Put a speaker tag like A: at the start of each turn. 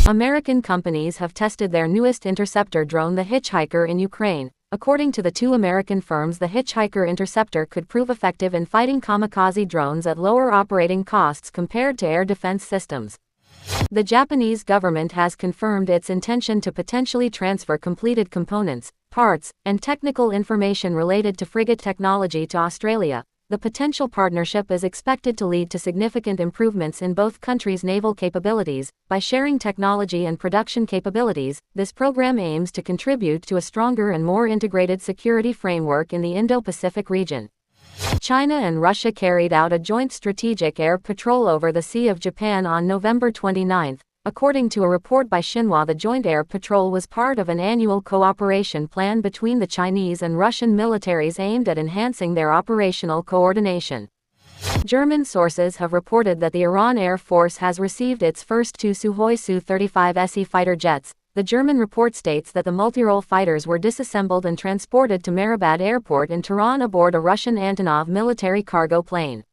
A: American companies have tested their newest interceptor drone, the Hitchhiker, in Ukraine. According to the two American firms, the Hitchhiker interceptor could prove effective in fighting kamikaze drones at lower operating costs compared to air defense systems. The Japanese government has confirmed its intention to potentially transfer completed components, parts, and technical information related to frigate technology to Australia. The potential partnership is expected to lead to significant improvements in both countries' naval capabilities. By sharing technology and production capabilities, this program aims to contribute to a stronger and more integrated security framework in the Indo-Pacific region. China and Russia carried out a joint strategic air patrol over the Sea of Japan on November 29. According to a report by Xinhua, the joint air patrol was part of an annual cooperation plan between the Chinese and Russian militaries aimed at enhancing their operational coordination. German sources have reported that the Iran Air Force has received its first two Sukhoi Su-35 SE fighter jets. The German report states that the multirole fighters were disassembled and transported to Mehrabad Airport in Tehran aboard a Russian Antonov military cargo plane.